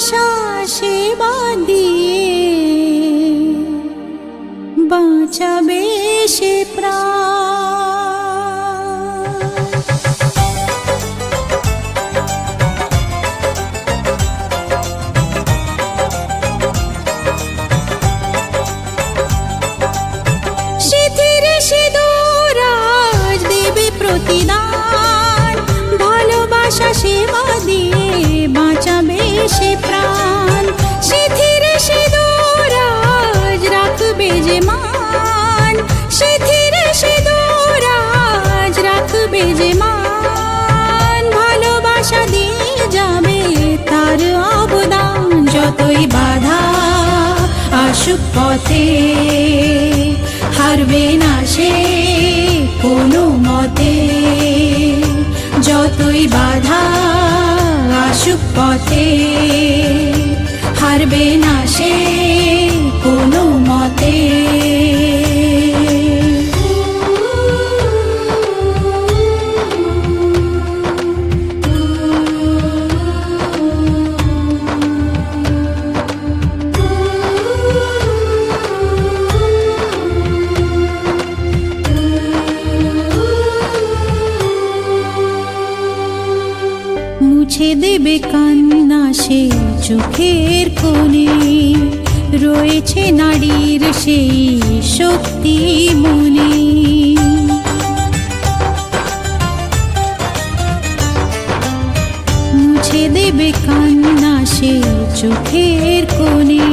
ভালোবাসা সেবা দিয়ে বাঁচাবে সে প্রাণ। সিঁথির সিঁদুর আজ দেবে প্রতিদান, ভালোবাসা সেবা দিয়ে বাঁচাবে সে প্রাণ। সিঁথির সিঁদুর আজ রাখবে যে মান, সিঁথির সিঁদুর আজ রাখবে যে মান, ভালোবাসা দিয়ে যাবে তার অবদান। যতই বাধা আসুক পথে হারবে না সে কোনো মতে, যতই বাধা আসুক পথে হারবে না সে কোনো মতে। মুছে দেবে কান্না সে চোখের কোণে, রয়েছে নারীর সেই শক্তি মনে। মুছে দেবে কান্না সে চোখের কোণে,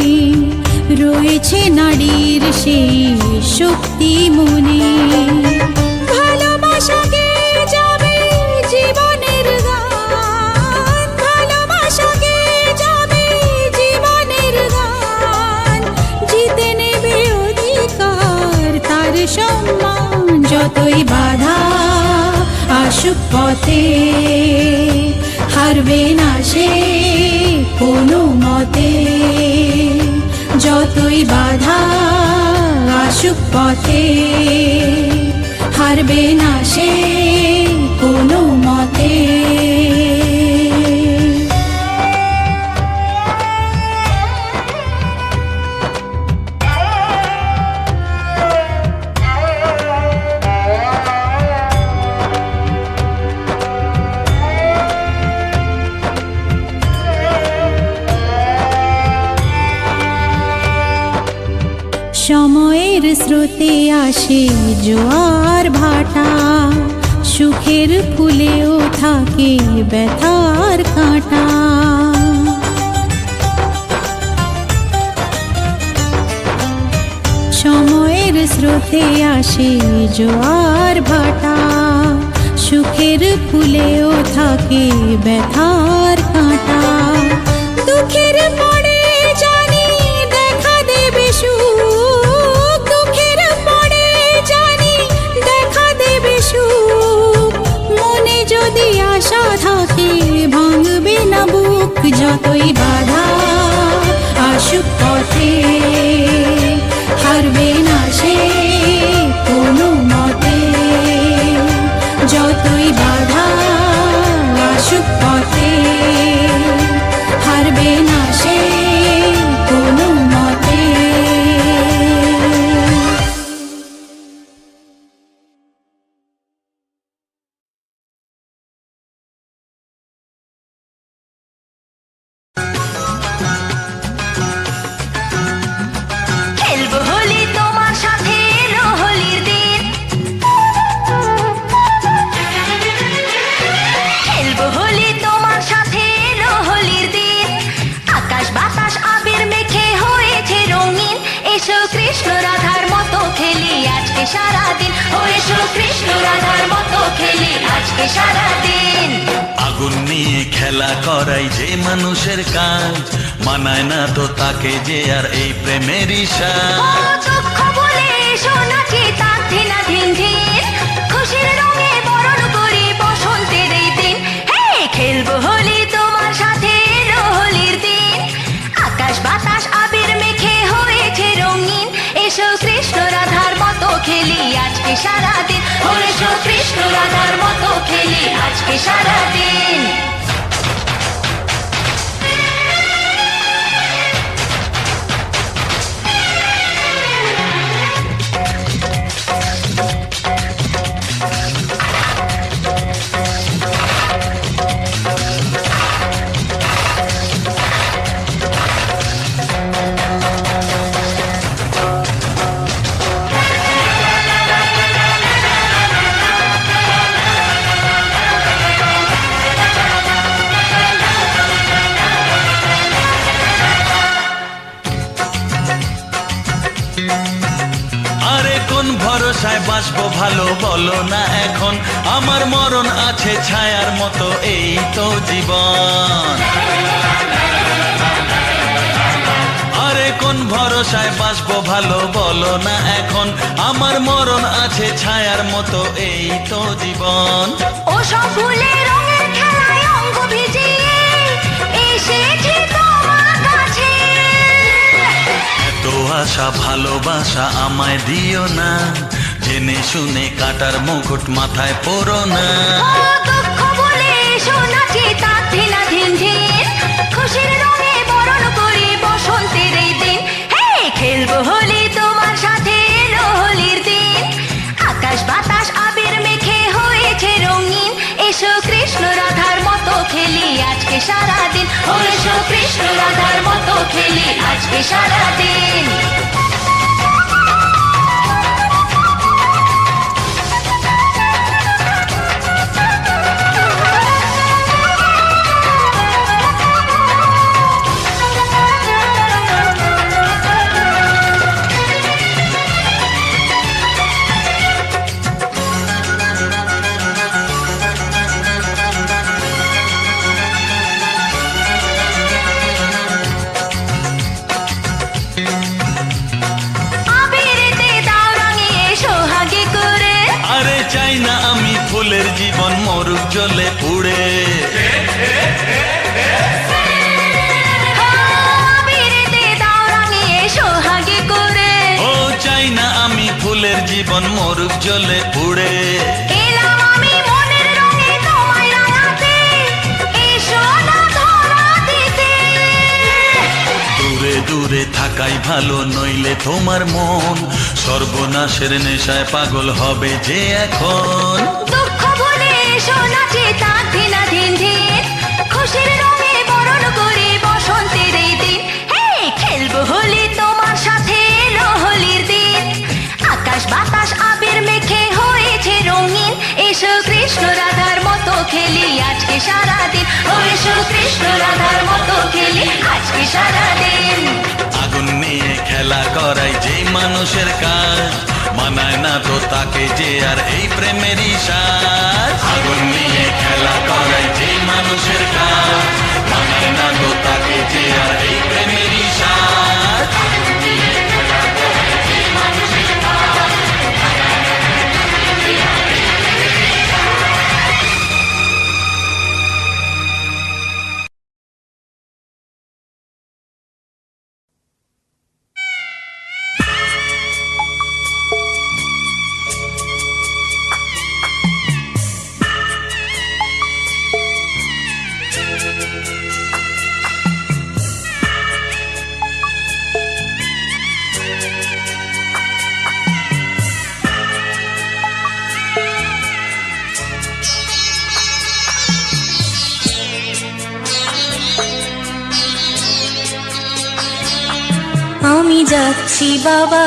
রয়েছে নারীর সেই শক্তি মনে। ভালোবাসা গেয়ে যাবে জীবনের গান, ভালোবাসা গেয়ে যাবে জীবনের গান, জিতে নেবে অধিকার তার সম্মান। যতই বাধা আসুক পথে হারবে না সে কোনো মতে, যতই বাধা আসুক পথে হারবে না সে কোনো মতে। সময়ের স্রোতে আসে জোয়ার ভাটা, সুখের ফুলেও থাকে ব্যথার কাঁটা। সময়ের স্রোতে আসে জোয়ার ভাটা, সুখের ফুলেও থাকে ব্যথার কাঁটা। দুঃখের পরে জানি দেখা দেবে সুখ, দুঃখের পরে জানি দেখা দেবে সুখ, মনে যদি আশা থাকে ভাঙবে না বুক। যতই বাধা আসুক পথে হারবে না সে কোনো মতে, যতই বাধা আসুক পথে হারবে না সে কোনো মতে। খেলবো হোলি তোমার সাথে এলো হোলির দিন, খেলবো হোলি তোমার সাথে এলো হোলির দিন। আকাশ বাতাস আবির মেখে হয়েছে রঙিন, এসো কৃষ্ণ রাধার মতো খেলি আজকে সারাদিন। ও এসো কৃষ্ণ রাধার মতো খেলি আজকে সারাদিন। আগুন নিয়ে খেলা করাই যে মানুষের কাজ, মানায় না তো তাকে যে আর এই প্রেমেরই ও সাজ। দুঃখ বলে এসো নাচি তার ধিনা ধিন ধিন, খুশির রঙে বরণ করি বসন্তের এই দিন। হে খেলবো হোলি তোমার সাথে এলো হোলির দিন। আকাশ বাতাস আবির মেখে হয়েছে রঙিন, এসো কৃষ্ণ রাধার মতো খেলি আজকে সারাদিন। ও এসো কৃষ্ণ রাধার মতো খেলি আজকে সারাদিন। ভরসায় বাঁচবো ভালো বলো না এখন, আমার মরণ আছে ছায়ার মতো এই তো জীবন। আরে কোন ভরসায় বাঁচবো ভালো বলো না এখন, আমার মরণ আছে ছায়ার মতো এই তো জীবন। ও সব ভুলে রঙের খেলায় অঙ্গ ভিজিয়ে এসেছি তোমার কাছে। এত আশা ভালোবাসা আমায় দিও না, জেনে শুনে কাটার মুকুট মাথায় পরো না। ও দুঃখ বলে এসো নাচি তার ধিনা ধিন ধিন, খুশির রঙে বরণ করি বসন্তের এই দিন। হে খেলবো হোলি তোমার সাথে, এলো হোলির দিন। আকাশ বাতাস আবির মেখে হয়েছে রঙিন, এসো কৃষ্ণ রাধার মতো খেলি আজকে সারাদিন। ও এসো কৃষ্ণ রাধার মতো খেলি আজকে সারাদিন। চাই না আমি ফুলের জীবন মরুক জলে পুড়ে। ও চাই না আমি ফুলের জীবন মরুক জলে পুড়ে। দূরে দূরে থাকাই ভালো, নইলে তোমার মন সর্বনাশের নেশায় পাগল হবে যে এখন। দুঃখ ভুলে এসো নাচি তার ধিনা ধিন ধিন, খুশির রঙে বরণ করি বসন্তের এই দিন। হে খেলবো হোলি তোমার সাথে, এলো হোলির দিন। আকাশ বাতাস আবির মেখে হয়েছে রঙিন, এসো কৃষ্ণ রাধার মতো খেলি আজকে সারাদিন। ও এসো কৃষ্ণ রাধার মতো খেলি আজকে সারাদিন। আগুন নিয়ে খেলা করাই যে মানুষের কাজ, মানায় না তো তাকে যে আর এই প্রেমেরই সাজ। আগুন নিয়ে খেলা করাই যে মানুষের কাজ, মানায় না তো তাকে যে আর এই প্রেমেরই সাজ। আমি যাচ্ছি বাবা,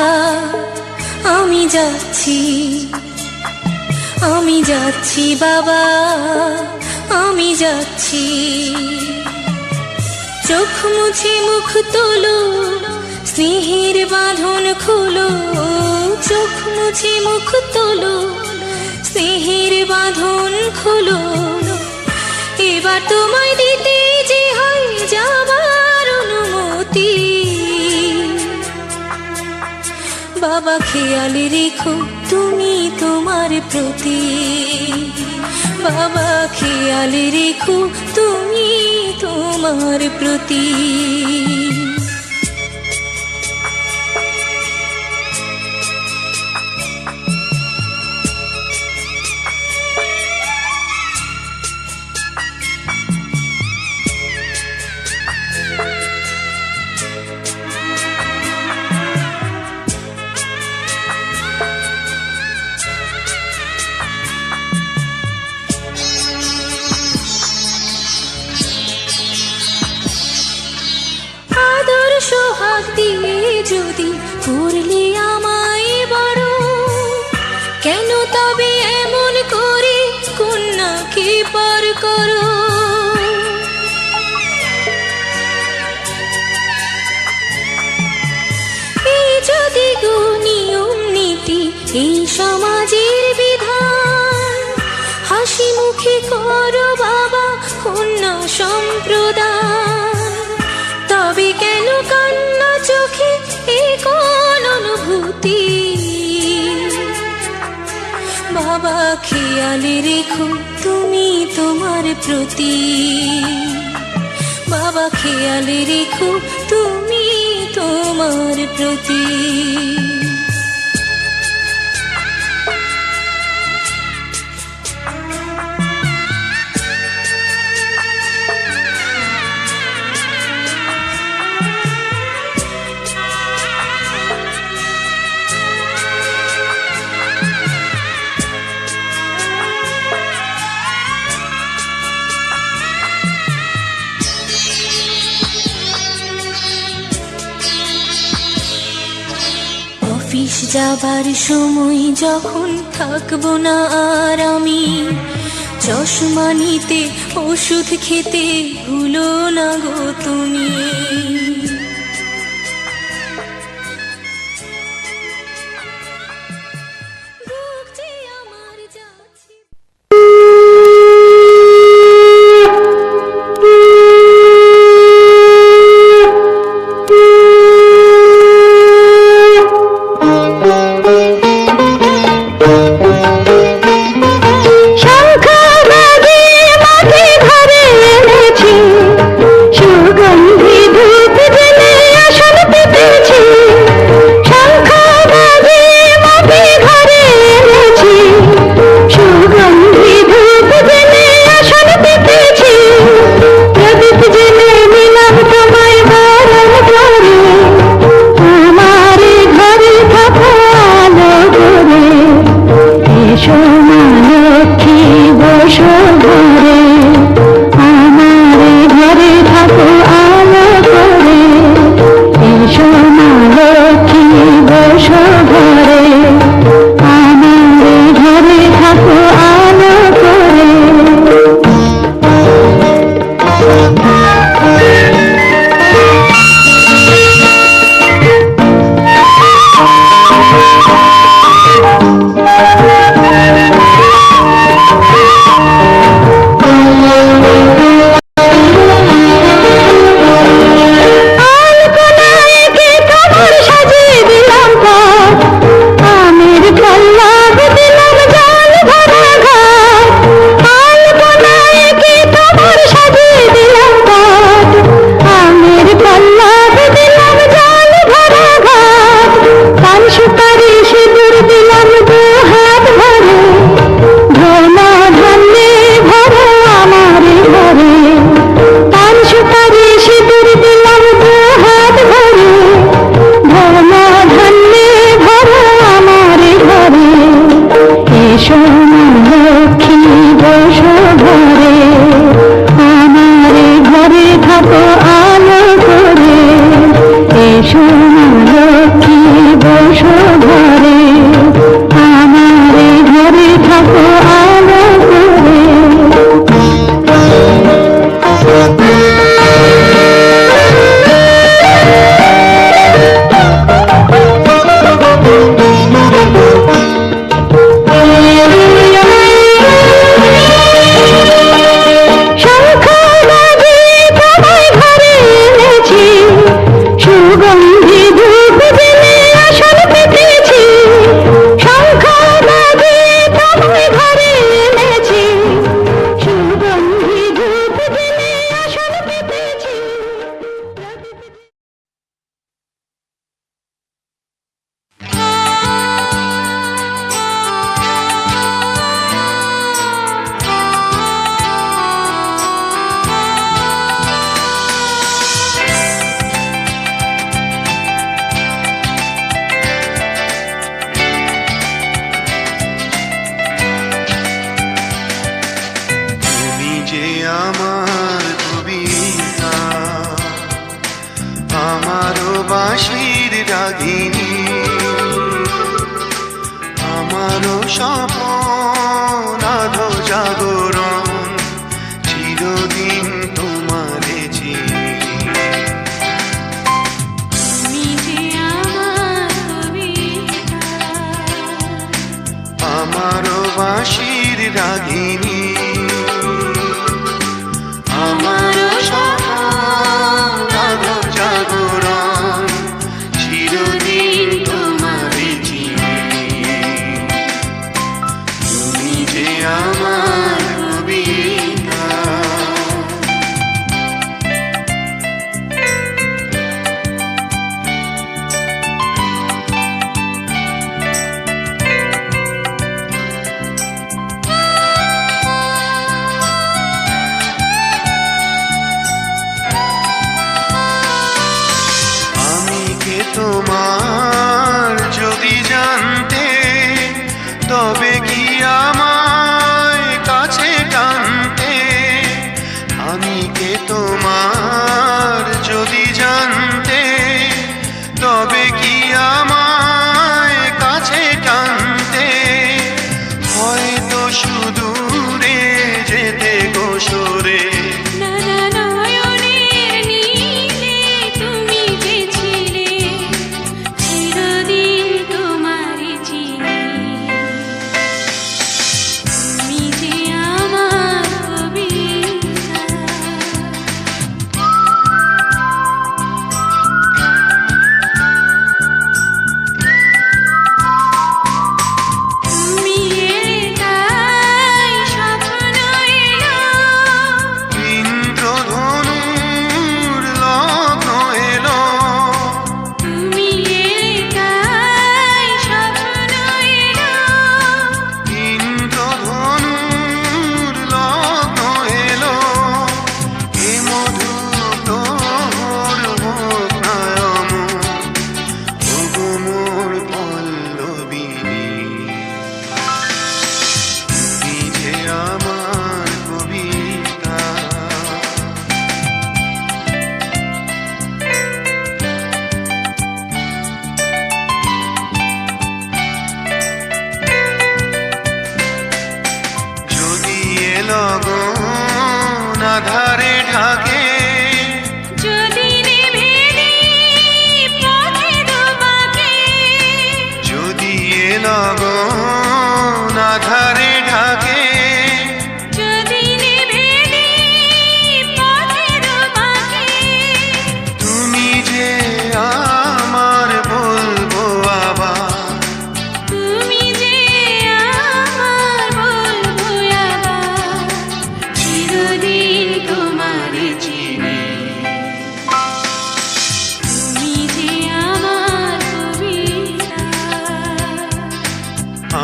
আমি যাচ্ছি, আমি যাচ্ছি বাবা, আমি যাচ্ছি। চোখ মুছে মুখ তোলো, স্নেহের বাঁধন খোলো। চোখ মুছে মুখ তোলো, স্নেহের বাঁধন খোলো। এবার তোমায় দিতে যে হয় যাবার অনুমতি। বাবা খেয়াল রেখো তুমি তোমার প্রতি, বাবা খেয়াল রেখো তুমি তোমার প্রতি। সোহাগ দিয়ে যদি করলে আমায় বড়, কেন তবে এমন করে কন্যাকে পর করো। এই যদি গো নিয়ম নীতি এই সমাজের বিধান। হাসি মুখে করো বাবা অন্য সম্প্রদান। তবে কেন কান্না চোখে এ কোন অনুভূতি? বাবা খেয়ালে রেখো তুমি তোমার প্রতি। বাবা খেয়ালে রেখো তুমি তোমার প্রতি। অফিস যাবার সময় যখন থাকবো না আর আমি, চশমা নিতে ওষুধ খেতে ভুলো না গো তুমি। বুক যে আমার যাচ্ছে। বাঁশির রাগিনী আমারও স্বপন আধো জাগরণ চিরদিন তোমারে চিনি তুমি যে আমার কবিতা ঢাকে যদি নেভে দিই পথে দুবাকে, যদি এ লগন আধারে ঢাকে যদি নেভে দিই পথে দুবাকে, তুমি যে আমার বলবো আবার তুমি যে আমার বলবো আবার, চিরদিন তোমারে চিনি, তুমি যে আমার কবিতা,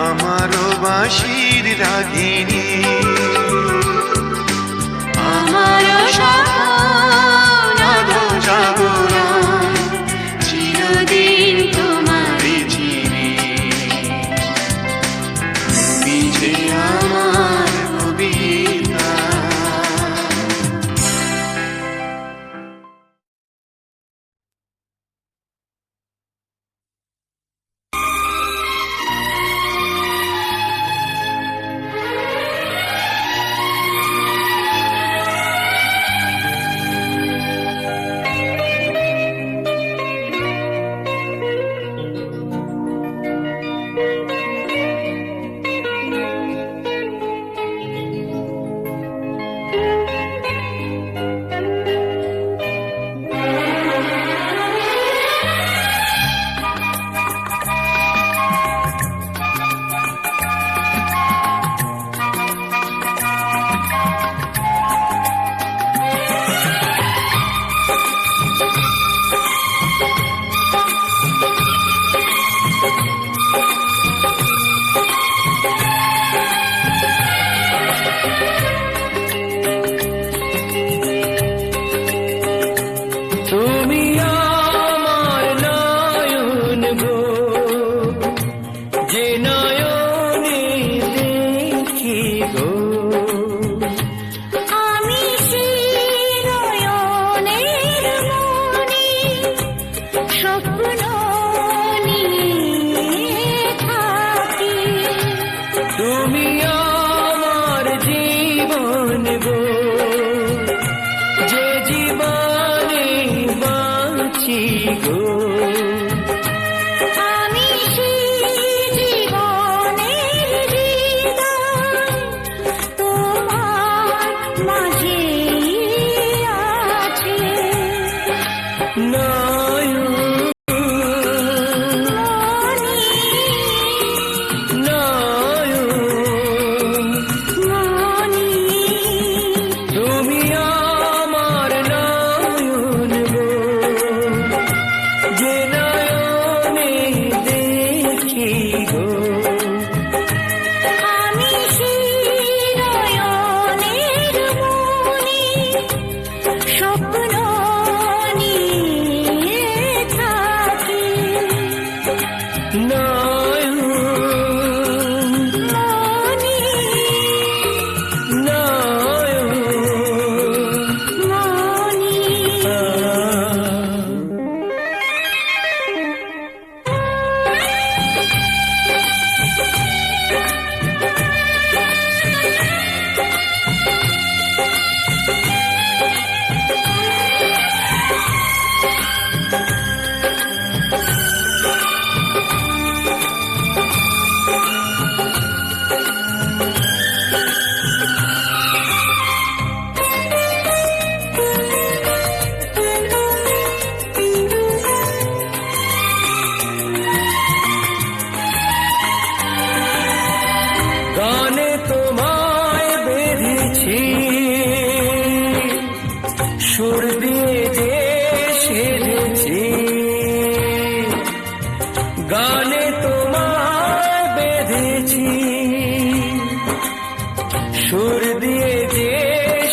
আমারও বাঁশির রাগিনী আমারও স্বপ্ন আধো জাগরণ, চিরদিন তোমারে চিনি, তুমি যে আমার কবিতা। তুমি আমার নয়ন গো, যে নয়নে দেখি গো, আমি সেই নয়নের মনি, স্বপ্ন নিয়ে থাকি, তুমি আমার জীবন গো, যে জীবনে বাঁচি গো, আমি সেই জীবনের হৃদয়, তোমার মাঝে আছে, নয়ন নয়ন মনি, তুমি আমার নয়ন গো, যে নয়নে দেখি গো, আমি সেই নয়নের মনি, স্বপ্ন নিয়ে থাকি, নয়ন মনি নয়ন মনি। গানে তোমায় বেঁধেছি, সুর দিয়ে যে সেজেছি, গানে তোমায় বেঁধেছি, সুর দিয়ে যে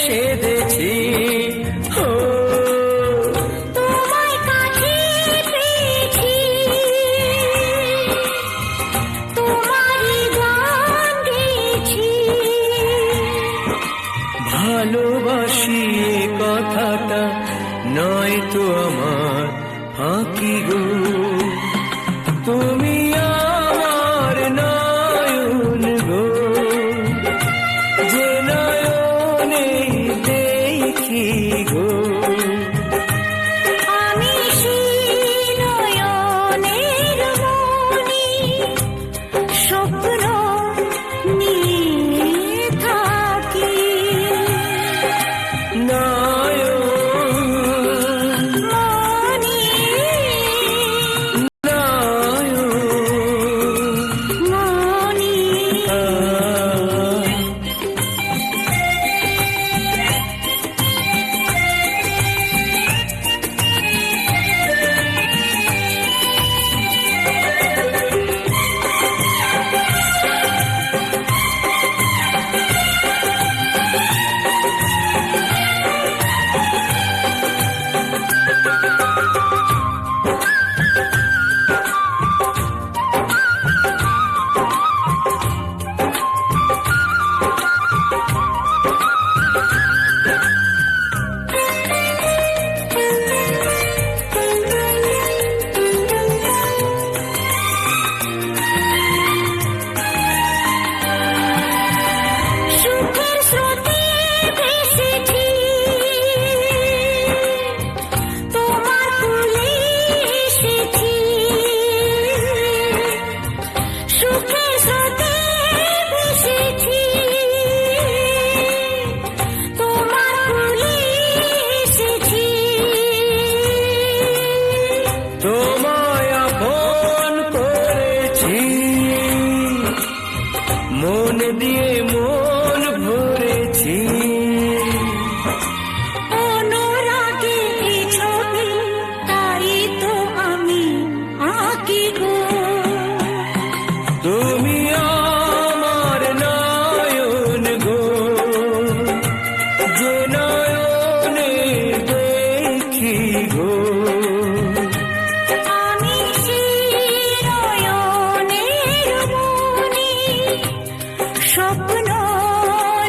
সেজেছি, ও তোমায় কাছে পেয়েছি, তোমারই গান গেয়েছি, ভালোবাসি এ কথাটা নয় তো আমার ফাঁকি গো, তুমি আমার নয়ন গো, যে নয়নে দেখি গো। আমি শিরয়নের মনি স্বপ্ন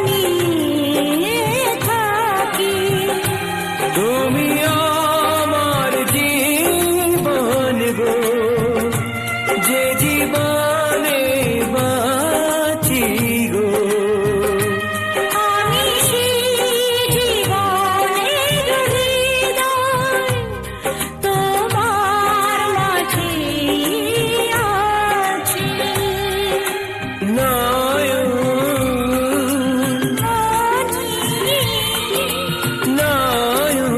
নিয়ে থাকি। তুমি আমার জীবন গো, যে জীবনে বাঁচি গো। আমি জীবনের হৃদয় তোমার মাঝে আছি। নয়ন নয়ন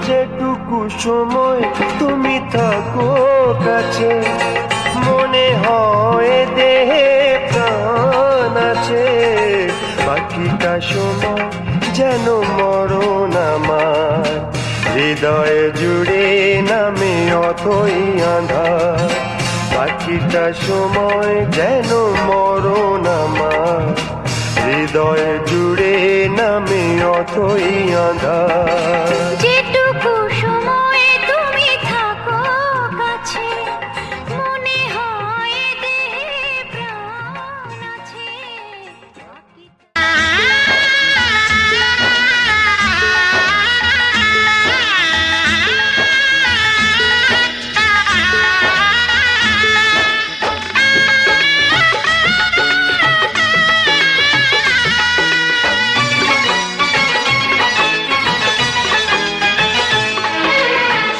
যেটুকু সময় তুমি থাকো কাছে, মনে হয় দেহে প্রাণ আছে। বাকিটা সময় যেন মরণ আমার, হৃদয়ে জুড়ে নামে অথই আঁধার। বাকিটা সময় যেন মরণ আমার, হৃদয়ে জুড়ে নামে অথই আঁধার। যেটুকু সময় তুমি থাকো কাছে, মনে হয় দেহে প্রাণ আছে।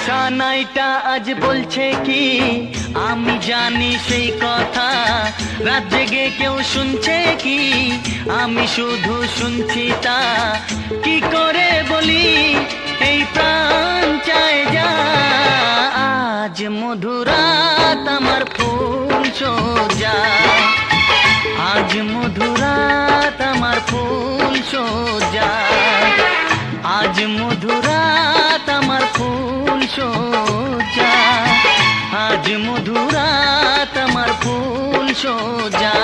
সানাইটা আজ বলছে কি আমি জানি সেই কথা, রাত জেগে কেউ শুনছে কি আমি শুধু শুনছি তা। কি করে বলি এই প্রাণ চায় যা, আজ মধুরাত আমার ফুল সোজা। আজ মধুরাত আমার ফুল সোজা। আজ মধুরাত আমার ফুল সোজা। আজ মধুরাত আমার ফুল সোজা।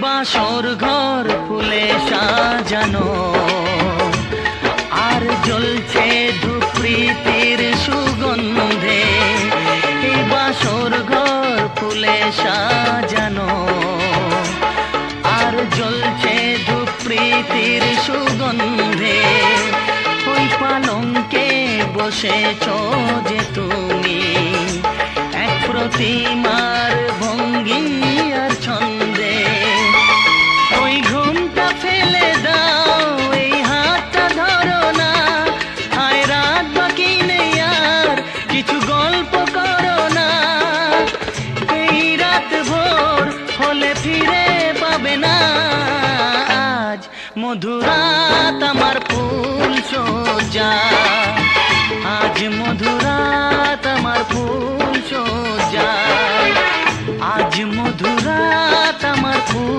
বাসর ঘর ফুলে সাজানো, আর জ্বলছে ধূপ প্রীতির সুগন্ধে। এই বাসর ঘর ফুলে সাজানো, আর জ্বলছে ধূপ প্রীতির সুগন্ধে। ওই পালঙ্কে বসেছ যে তুমি, এক প্রতিমার ভঙ্গি আর ছন্দে। ওই ঘুমটা ফেলে দাও, এই হাতটা ধরো না। হায় রাত বাকি নেই আর, কিছু গল্প করো না। এই রাত ভোর হলে ফিরে পাবে না। আজ মধুরাত আমার ফুল সোজা। আজ মধুরাত আমার ফুল সোজা। আজ মধুরাত আমার ফুল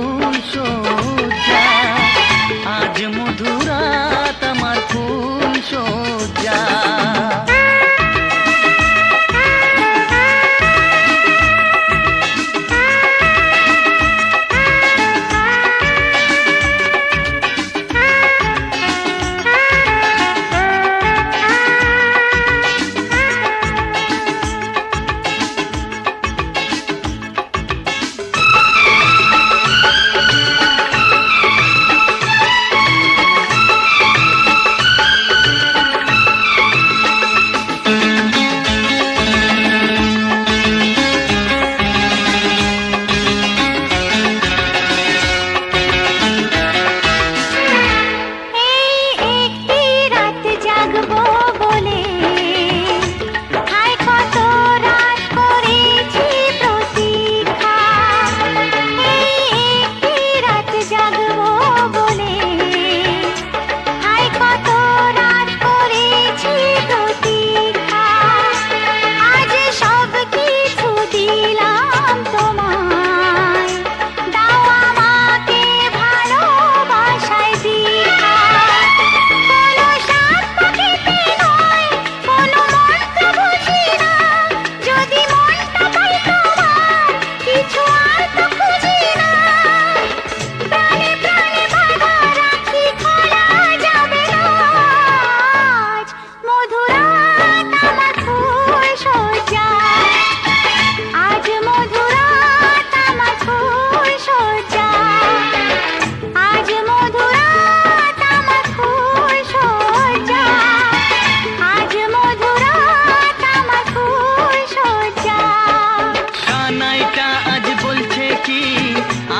কানাইটা আজ বলছে কি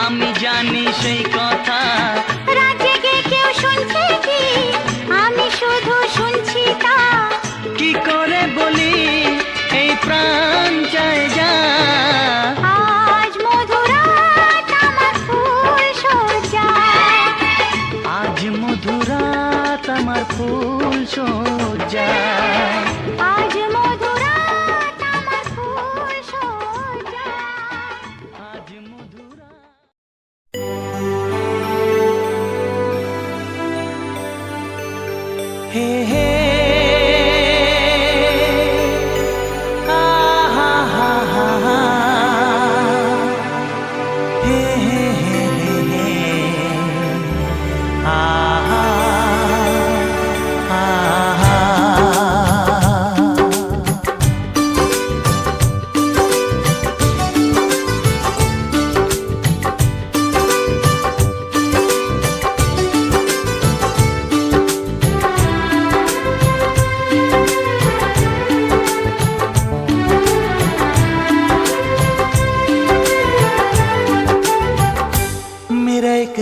আমি জানি সেই কথা, রাত জেগে কেউ শুনছে কি আমি শুধু শুনছি তা। কি করে বলি এই প্রাণ চায় যা, আজ মধুরাত আমার ফুল সজ্জা, আজ মধুরাত আমার ফুল সজ্জা, আজ মধুরাত আমার ফুল সজ্জা। আজ মধুরাত। হে হে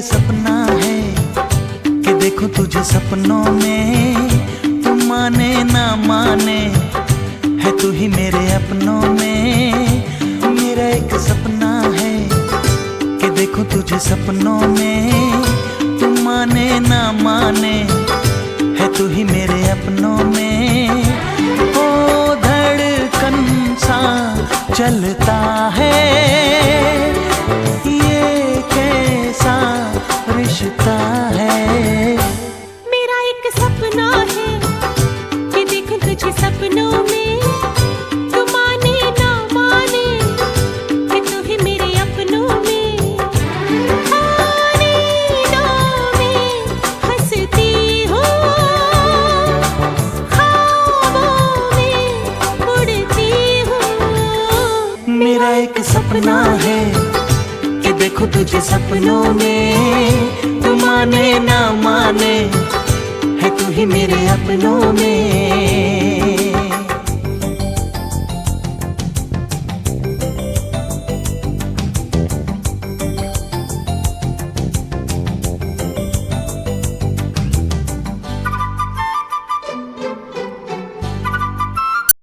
सपना है कि देखूं तुझे सपनों में, तू माने ना माने है तू ही मेरे अपनों में। मेरा एक सपना है कि देखूं तुझे सपनों में, तू माने ना माने है तू ही मेरे अपनों में। ओ धड़कन सा चलता है रिश्ता है। मेरा एक सपना है कि देखूं तुझे सपनों में, तू माने ना माने कि तू ही मेरे अपनों में। नींदों में हंसती हूँ, ख्वाबों में उड़ती हूँ। मेरा एक सपना है कि देखो तुझे सपनों में, तू माने ना माने है तू ही मेरे अपनों में।